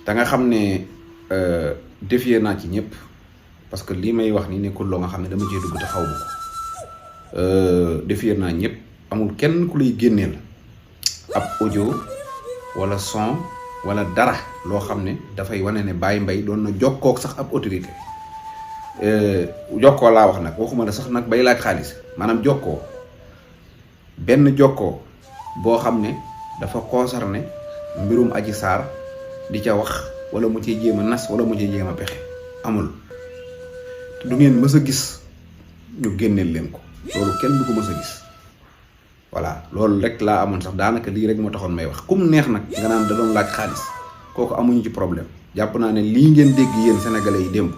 da nga xam ne défier naa ci ñëpp parce que lii may wax ni nekkul loo nga xam ne dama cee dugg te xaw ma ko défier naa ñëpp amul kenn ku lay génneel ab audio wala son wala dara loo xam ne dafay wane ne Baye Mbaye doon na jokkook sax ab autorité jokkoo laa wax nag waxuma la sax nag bay laaj xaalis maanaam jokkoo benn jokkoo boo xam ne dafa concerné mbirum Adji Sarr di ca wax wala mu ciy jéem a nas wala mu ciy jéem a pexe amul te du ngeen mës a gis ñu génneel leen ko loolu kenn du ko mës a gis voilà loolu rek laa amoon sax daanaka lii rek moo taxoon may wax kum neex nag nga naan da doon laaj xaalis kooku amuñu ci problème jàpp naa ne lii ngeen dégg yéen sénégalais yi démb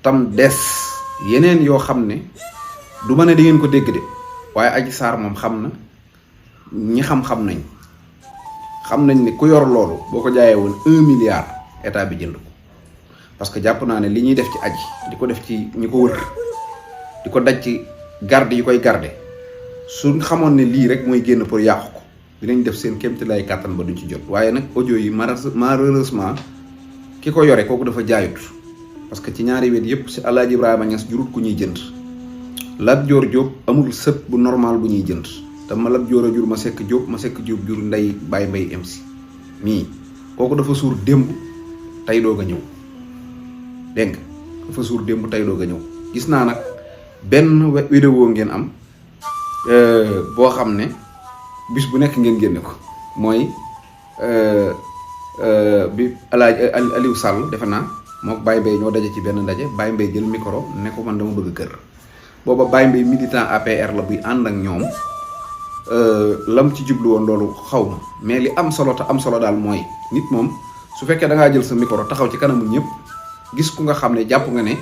tam des yeneen yoo xam ne du ma ne di ngeen ko dégg de waaye Adji Sarr moom xam na ñi xam-xam nañ ne ku yor loolu boo ko jaayee woon 1 milliard état bi jënd ko parce que jàpp naa ne li ñuy def ci Adji di ko def ci ñi ko wër di ko daj ci garde yi koy garde suñ xamoon ne lii rek mooy génn pour yàqu ko dinañ def seen kéemtalaay kàttan ba duñ ci jot waaye nag audio yi malheureusement ki ko yore kooku dafa jaayut parce que ci ñaari wet yépp si Alaaji Ibrahima Niass jurut ku ñuy jënd Lat Joor Jóob amul sët bu normal bu ñuy jënd te ma Lat Joor a jur ma Sekk Jóob jur ndey Baye Mbaye MC mii kooku dafa suur démb tey doog a ñëw dégg nga dafa suur démb tey doog a ñëw gis naa nag benn vidéo ngeen am boo xam ne bis bu nekk ngeen génne ko mooy bi Aliou Sall defe naa mook Baye Mbaye ñoo daje ci benn ndaje Baye Mbaye jël micro ne ko man dama bëgg kër booba Baye Mbaye militant APR la buy ànd ak ñoom lam ci jublu woon loolu xaw ma mais li am solo te am solo daal mooy nit moom su fekkee da ngaa jël sa micro taxaw ci kanamu ñëpp gis ku nga xam ne jàpp nga ne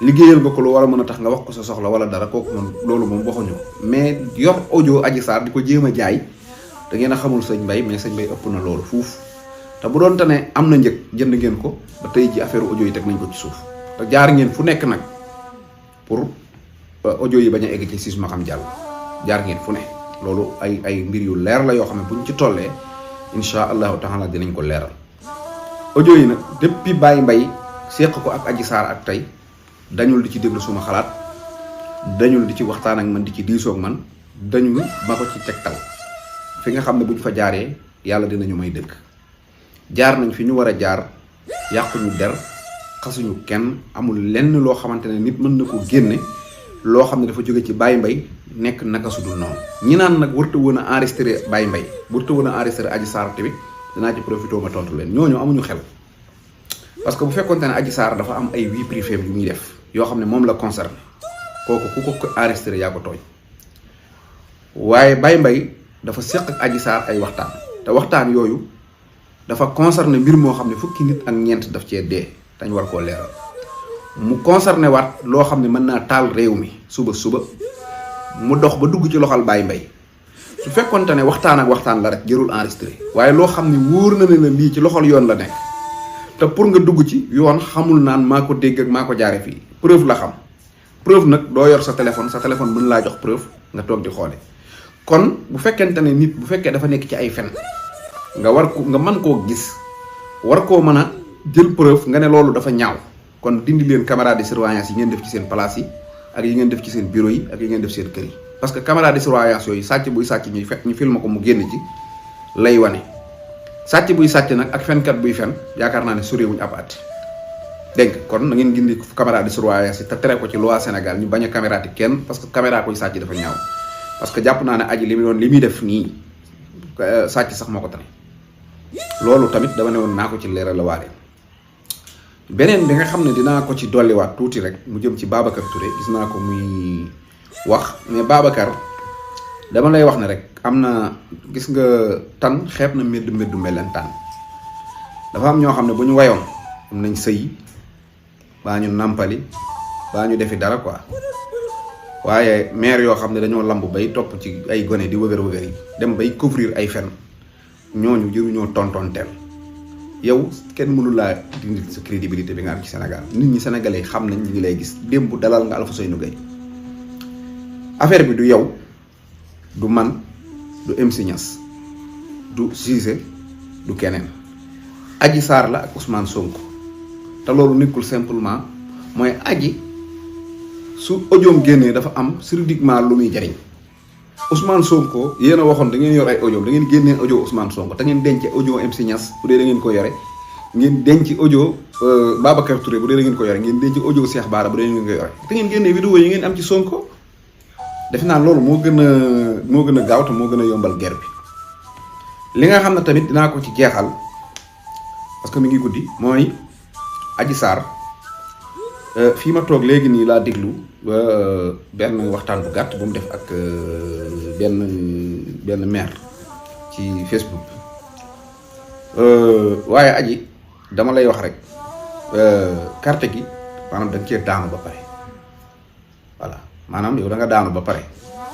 liggéeyal nga ko lu war a mën a tax nga wax ko sa soxla wala dara kooku moom loolu moom waxuñu ko mais yor audio Adji Sarr di ko jéem a jaay da ngeen a xamul sëñ Mbaye mais sëñ Mbaye ëpp na loolu fuuf te bu doon te ne am na njëg jënd ngeen ko ba tey ji affaire audio yi teg nañ ko ci suuf te jaar ngeen fu nekk nag pour audio yi bañ a egg ci siis ma xam jàll jaar ngeen fu ne loolu ay mbir yu leer la yoo xam ne buñ ci tollee insha allahu taala dinañ ko leeral audio yi nag depuis Baye Mbaye seq ko ak Adji Sarr ak tey dañul di ci déglu suma xalaat dañul di ci waxtaan ak man di ci diisoog man dañul ma ko ci tegtal fi nga xam ne buñ fa jaaree yàlla dinañu may dëgg jaar nañ fi ñu war a jaar yàquñu der xasuñu kenn amul lenn loo xamante ne nit mën na ko génne loo xam ne dafa jóge ci Baye Mbaye nekk naka su dul noonu ñi naan nag warta woon a enregistré Baye Mbaye warta woon a enregistré Adji Sarr tamit dinaa ci profité ma tontu leen ñooñu amuñu xel parce que bu fekkonte ne Adji Sarr dafa am ay vie privée yu muy def yoo xam ne moom la concerné kooku ku ko enregistré yaa ko tooñ waaye Baye Mbaye dafa seq ak Adji Sarr ay waxtaan te waxtaan yooyu dafa concerné mbir moo xam ne fukki nit ak ñeent daf cee dee dañ war koo leeral mu concerné waat loo xam ne mën naa taal réew mi suba mu dox ba dugg ci loxol Baye Mbaye su fekkonte ne waxtaan ak waxtaan la rek jërul enregistré waaye loo xam ne wóor na ne la lii ci loxol yoon la nekk te pour nga dugg ci yoon xamul naan maa ko dégg ak maa ko jaare fii preuve la xam preuve nag doo yor sa téléphone mën laa jox preuve nga toog di xoole kon bu fekkente ne nit bu fekkee dafa nekk ci ay fen nga mën koo gis war koo mën a jël preuve nga ne loolu dafa ñaaw kon dindi leen caméra de surveillance yi ngeen def ci seen place yi ak yi ngeen def ci seen bureau yi ak yi ngeen def seen kër yi parce que caméra de surveillance yooyu sàcc buy sàcc ñuy fekk ñu filma ko mu génn ci lay wane sàcc buy sàcc nag ak fenkat buy fen yaakaar naa ne soriwuñ ab at dégg kon na ngeen gindi caméra de surveillance yi te tere ko ci loi Sénégal ñu bañ a caméra ti kenn parce que caméra koy sàcc dafa ñaaw parce que jàpp naa ne Adji li muy def nii sàcc sax moo ko tane loolu tamit dama ne woon naa ko ci leeral la waale beneen bi nga xam ne dinaa ko ci dolliwaat tuuti rek mu jëm ci Babacar Touré gis naa ko muy wax mais Babacar dama lay wax ne rek am na gis nga tan xeeb na mbedd melentaan dafa am ñoo xam ne bu ñu wayoon am nañ sëy baa ñu nàmpali baa ñu defi dara quoi waaye maire yoo xam ne dañoo lamb bay topp ci ay gone di wëgër yi dem bay couvrir ay fen ñooñu jëruñoo tontonteel yow kenn mënu laa dindi sa crédibilité bi nga am ci Sénégal nit ñi sénégalais xam nañ ñi ngi lay gis démb dalal nga Alfousseynou Gaye affaire bi du yow du man du MC Niass du Cissé du keneen Adji Sarr la ak Ousmane Sonko te loolu nekkul simplement mooy Adji su audioom génnee dafa am juridiquement lu muy jariñ Ousmane Sonko yéen a waxoon da ngeen yor ay audio da ngeen génnee audio Ousmane Sonko te ngeen denc audio MC Niass bu dee da ngeen ko yore ngeen denc audio Babacar Touré bu dee da ngeen ko yore ngeen denc audio Cheikh Bara bu dee da ngeen ko yore te ngeen génnee vidéo yi ngeen am ci Sonko defe naa loolu moo gën a gaaw te moo gën a yombal guerre bi. li nga xam ne tamit dinaa ko ci jeexal parce que mi ngi guddi mooy Adji Sarr fii ma toog léegi nii laa déglu benn waxtaan bu gàtt bu mu def ak benn maire ci Facebook waaye Adji dama lay wax rek carte gi maanaam da nga cee daanu ba pare voilà maanaam yow da nga daanu ba pare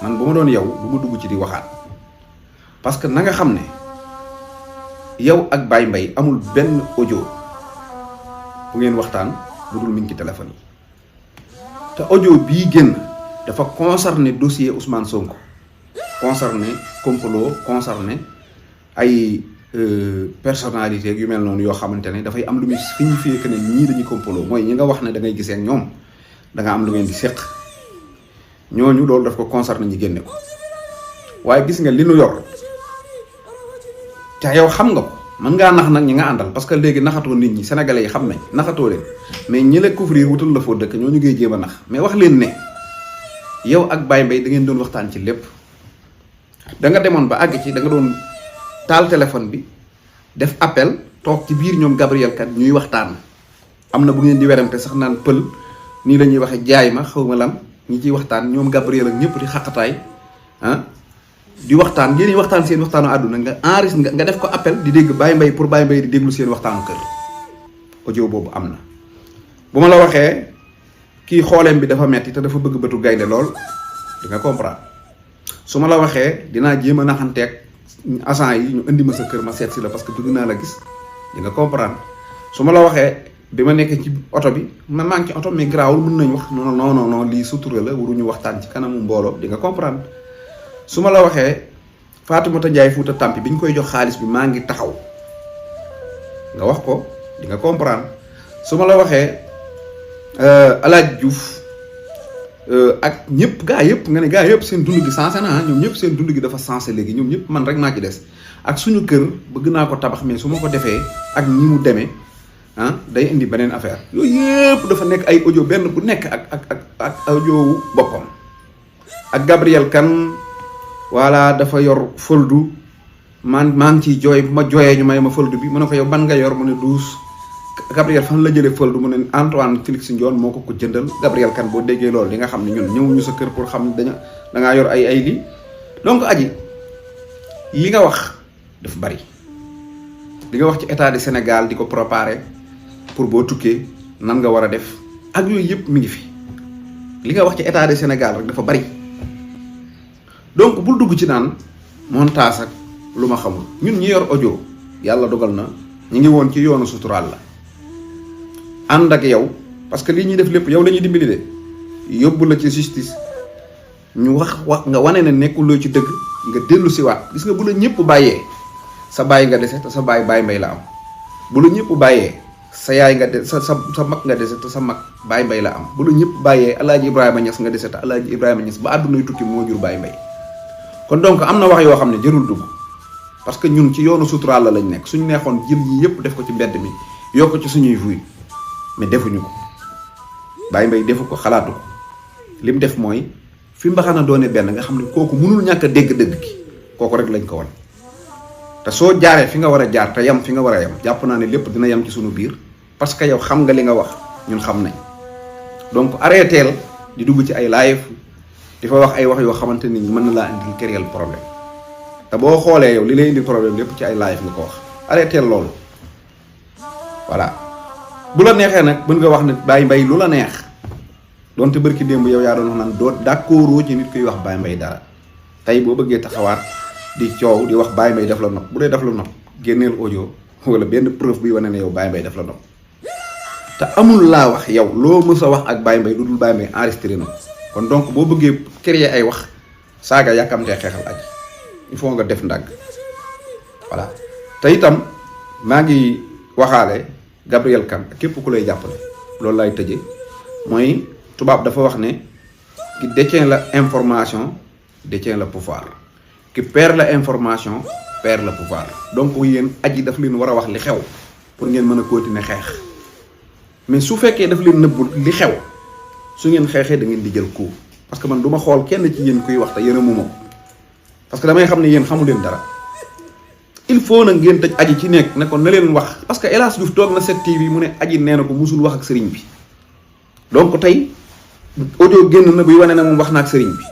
man bu ma doon yow du ma dugg ci di waxaat parce que na nga xam ne yow ak Baye Mbaye amul benn audio bu ngeen waxtaan bu dul mi ngi ci téléphone yi te audio bii génn dafa concerné dossier Ousmane Sonko concerné complot concerné ay personnalité yu mel noonu yoo xamante ne dafay am lu muy signifié que ne ñii dañuy complot mooy ñi nga wax ne da ngay gisee ak ñoom da nga am lu ngeen di séq ñooñu loolu daf ko concerné ñi génne ko waaye gis nga li nu yor te yow xam nga ko mën ngaa nax nag ñi nga àndal parce que léegi naxatoo nit ñi sénégalais yi xam nañ naxatoo leen mais ñi la couvrir wutal la foo dëkk ñooñu ngay jéem a nax mais wax leen ne yow ak Baye Mbaye da ngeen doon waxtaan ci lépp da nga demoon ba àgg ci da nga doon taal téléphone bi def appel toog ci biir ñoom Gabriel Kane ñuy waxtaan am na bu ngeen di werante sax naan pël nii la ñuy waxe jaay ma xaw ma lan ñi ciy waxtaan ñoom Gabriel ak ñëpp di xaqataay di waxtaan ngeen waxtaan seen waxtaanu àdduna nga enregistré nga def ko appel di dégg Baye Mbaye pour Baye Mbaye di déglu seen waxtaanu kër audio boobu am na. bu ma la waxee kii xooleem bi dafa metti te dafa bëgg bëtu gaynde lool di nga comprendre su ma la waxee dinaa jéem a naxanteeg agent yi ñu indi ma sa kër ma seet si la parce que bëgg naa la gis di nga comprendre su ma la waxee bi ma nekkee ci oto bi ma maa ngi ci oto mais garaawul mën nañ wax non lii sutura la waruñu waxtaan ci kanamu mbooloo di nga comprendre. su ma la waxee Fatoumata Ndiaye Fouta Tampi bi ñu koy jox xaalis bi maa ngi taxaw nga wax ko di nga comprendre su ma la waxee Alaaji Diouf ak ñëpp gaa yëpp nga ne gaa yëpp seen dund gi sensé na ñoom ñëpp seen dund gi dafa sensé léegi ñoom ñëpp man rek maa ci des ak suñu kër bëgg naa ko tabax mais su ma ko defee ak ñi mu demee day indi beneen affaire yooyu yëpp dafa nekk ay audio benn bu nekk ak audio boppam ak Gabriel Kane voilà dafa yor foldu maa ngi ciy jooy bu ma jooyee ñu may ma foldu bi mu ne ko yow ban nga yor mu ne 12 Gabriel fan la jëlee foldu mu ne Antoine Félix Ndione moo ko jëndal Gabriel Kane boo déggee loolu di nga xam ne ñun ñëwuñu sa kër pour xam ne da ngaa yor ay lii donc Adji li nga wax dafa bari li nga wax ci état du Sénégal di ko préparer pour boo tukkee nan nga war a def ak yooyu yëpp mi ngi fi li nga wax ci état du Sénégal rek dafa bari donc bul dugg ci naan montage ak lu ma xamul ñun ñi yor audio yàlla dogal na ñu ngi woon ci yoonu suturaal la ànd ak yow parce que lii ñuy def lépp yow la ñuy dimbali de yóbbu la ci justice ñu wax nga wane ne nekkuloo ci dëgg nga dellu si waat gis nga bu la ñëpp bàyyee sa bàyyi nga dese te sa bàyyi Baye Mbaye la am bu la ñëpp bàyyee sa yaay nga de sa mag nga dese te sa mag Baye Mbaye la am bu la ñëpp bàyyee Alaaji Ibrahima Niass nga dese te Alaaji Ibrahima Niass ba àddunay tukki moo jur Baye Mbaye kon donc am na wax yoo xam ne jërul dugg parce que ñun ci yoonu suturaal la lañ nekk suñu neexoon jël yi yëpp def ko ci mbedd mi yokk ci suñuy vuy mais defuñu ko Baye Mbaye defu ko xalaatu ko li mu def mooy fi mbaxana doone benn nga xam ne kooku mënul ñàkk a dégg dëgg gi kooku rek lañ ko wan te soo jaaree fi nga war a jaar te yam fi nga war a yam jàpp naa ne lépp dina yam ci suñu biir parce que yow xam nga li nga wax ñun xam nañ donc arrêteel di dugg ci ay live di fa wax ay wax yoo xamante ni mën na laa indil kéréel problème te boo xoolee yow li lay indil problème lépp ci ay live nga ko wax arrêteel loolu voilà bu la neexee nag mën nga wax ne Baye Mbaye lu la neex donte bërki démb yow yaa doon wax naan doo d'accord ci nit kuy wax Baye Mbaye dara tey boo bëggee taxawaat di coow di wax Baye Mbaye def la nopp bu dee def la nopp génneel audio wala benn preuve buy wane ne yow Baye Mbaye def la nopp te amul laa wax yow loo mës a wax ak Baye Mbaye lu dul Baye Mbaye enregistré na kon donc boo bëggee créer ay wax saaga yàkkamtee xeexal Adji il faut nga def ndàgg voilà te itam maa ngi waxaale Gabriel Kane képp ku lay jàppale loolu lay tëje mooy tubaab dafa wax ne qui détient la information détient le pouvoir qui perd la information perd le pouvoir donc yéen aji daf leen war a wax li xew pour ngeen mën a continuer xeex mais su fekkee daf leen nëbbul li xew su ngeen xeexee da ngeen di jël coup parce que man du ma xool kenn ci yéen kuy wax te yërëmu ma ko parce que damay xam ne yéen xamu leen dara il faut nag ngeen tëj aji ci nekk ne ko na leen wax parce que El Hadj Diouf toog na 7TV mu ne aji nee na ko musul wax ak sëriñ bi donc tey audio génn na buy wane ne moom wax na ak sëriñ bi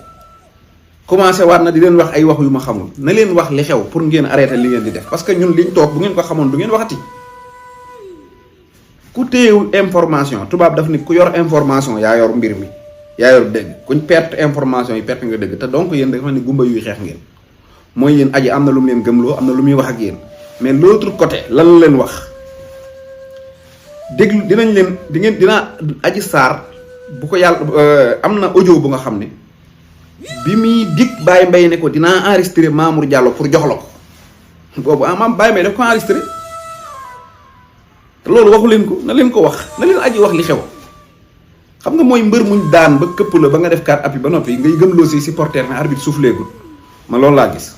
commencé waat na di leen wax ay wax yu ma xamul na leen wax li xew pour ngeen arrêté li ngeen di def parce que ñun liñ toog bu ngeen ko xamoon du ngeen waxati ku téyewu information tubaab daf ni ku yor information yaa yor mbir mi yaa yor dëgg kuñ perte information yi perte nga dëgg te donc yéen dafa ni gumba yuy xeex ngeen mooy yéen aji am na lu mu leen gëmloo am na lu muy wax ak yéen mais l'autre côté lan la leen wax déglu dinañ leen dinaa aji saar bu ko yàlla am na audio bu nga xam ne bi muy dig Baye Mbaye ne ko dinaa enregistré Mamour Diallo pour jox la ko boobu maam Baye Mbaye daf ko enregistré te loolu waxu leen ko na leen ko wax na leen aji wax li xew xam nga mooy mbër muñ daan ba këpp la ba nga def 4 appuis ba noppi ngay gëmloo si supporter ne arbitre souffléegul ma loolu laa gis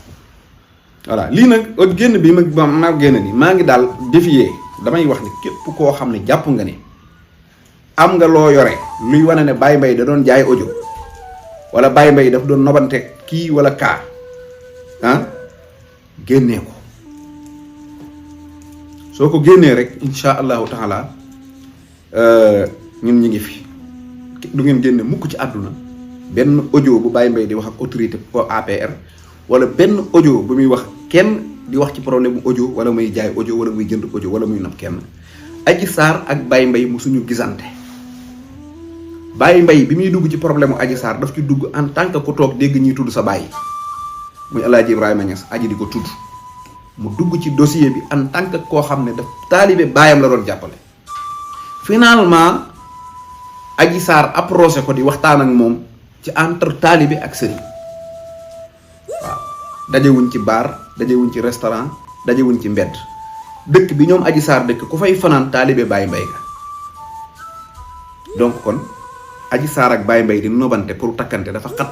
voilà lii nag génn bi ma génn ni maa ngi daal défier damay wax ni képp koo xam ne jàpp nga ne am nga loo yore luy wane ne Baye Mbaye da doon jaay audio wala Baye Mbaye daf doon nobante kii wala kaa génnee ko soo ko génnee rek insha allahu taala ñun ñi ngi fi du ngeen génne mukk ci àdduna benn audio bu Baye Mbaye di wax ak autorité ko APR wala benn audio bu muy wax kenn di wax ci problème bu audio wala muy jaay audio wala muy jënd audio wala muy nopp kenn Adji Sarr ak Baye Mbaye mu suñu gisante Baye Mbaye bi muy dugg ci problème mu Adji Sarr daf ci dugg en tant que ku toog dégg ñuy tudd sa baay muy El Hadj Ibrahima Niass aji di ko tudd mu dugg ci dossier bi en tant que koo xam ne daf taalibe baayam la doon jàppale finalement Adji Sarr approché ko di waxtaan ak moom ci entre taalibe ak sëriñ waaw dajewuñ ci bar dajewuñ ci restaurant dajewuñ ci mbedd dëkk bi ñoom Adji Sarr dëkk ku fay fanaan taalibe Baye Mbaye ga donc kon Adji Sarr ak Baye Mbaye di nobante pour takkante dafa xat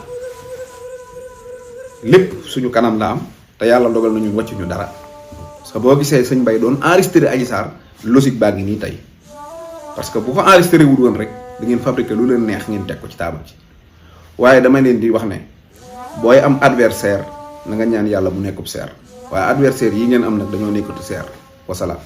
lépp suñu kanam la am te yàlla dogal na ñun wàccuñu dara parce que boo gisee sëñ Mbaye doon enregistré Adji Sarr logique baa ngi nii tey parce que bu ko enregistré wul woon rek da ngeen fabriqué lu leen neex ngeen teg ko ci taabal ci waaye dama leen di wax ne booy am adversaire na nga ñaan yàlla mu nekkub seer waaye adversaire yi ngeen am nag dañoo nekkatu seer wasalaam